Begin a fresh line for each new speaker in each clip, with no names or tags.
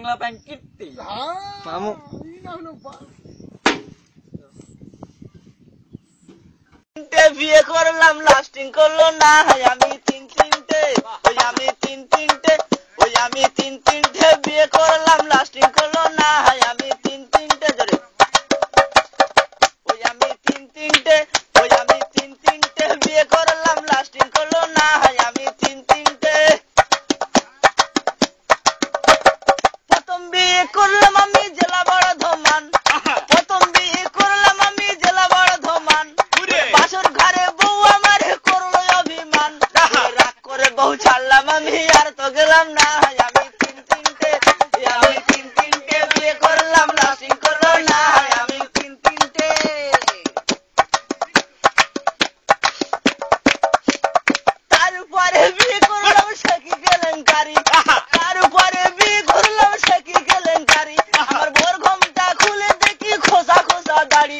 Bangla pan কীর্তি মামু বিয়ে করলাম লাস্টিং করলো না আমি তিন তিনটে বিয়ে করলাম লাস্টিং করলো না আমি তিন তিনটে ধরে আমি তিন তিনটে বিয়ে করলাম লাস্টিং করলো না আমি তিন তিনটে প্রথম বিয়ে করলাম আমি জেলা বড় ধমান বাসর ঘরে বউ আমার করলো অভিমান রাগ করে বউ ছাড়লাম আমি আর তো গেলাম না আমি তিন তিনটে বিয়ে করলাম লাস্টিং করলো না আমি তিন তিনটে তারপরে বিয়ে করলাম সখী কেলেঙ্কারি আমার বোর ঘুমটা খুলে দেখি খোসা খোসা দাড়ি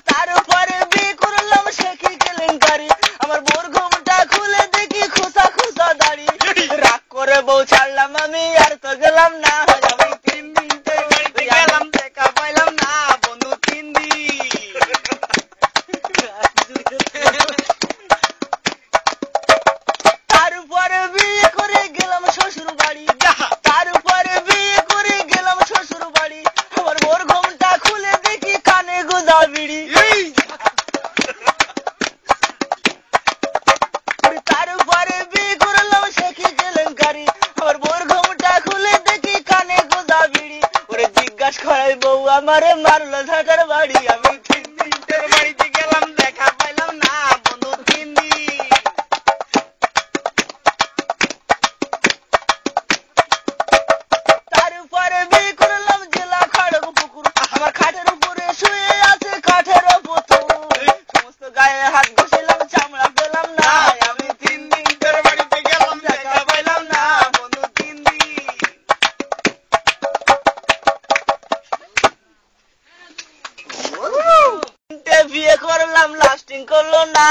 তারপরে বিয়ে করলাম সখী কেলেঙ্কারি আমার বোর ঘুমটা খুলে দেখি খোসা খোসা দাড়ি রাগ করে বউ ছাড়লাম আমি আর তো গেলাম না আমি তিন দিনতে গেলাম দেখা পাইলাম না বন্ধু তিন দিন তারপরে বিয়ে করে গেলাম শ্বশুর বাড়ি আমার বোর ঘুমটা খুলে দেখি কানে গোজা বিড়ি তারপরে বিয়ে করলাম সখী কেলেঙ্কারি আমার বোর ঘুমটা খুলে দেখি কানে গোজা বিড়ি ওরে জিজ্ঞাসা করাই বউ আমারে মারলো ঝাঁটার বাড়ি আমি তিন দিনটার বাড়িতে গেলাম দেখা পাইলাম না বন্ধু তিন দিন তারপরে বিয়ে করলাম জেলা খড়গপুকুর আমার খাটের উপরে শুয়ে আছে কাঠের পুতুল সমস্ত গায়ে হাত ঘষিলাম চামড়া পেলাম না আমি তিন দিন তোর বাড়িতে গেলাম দেখা পাইলাম না বন্ধু তিন দিন বিয়ে করলাম লাস্টিং করলো না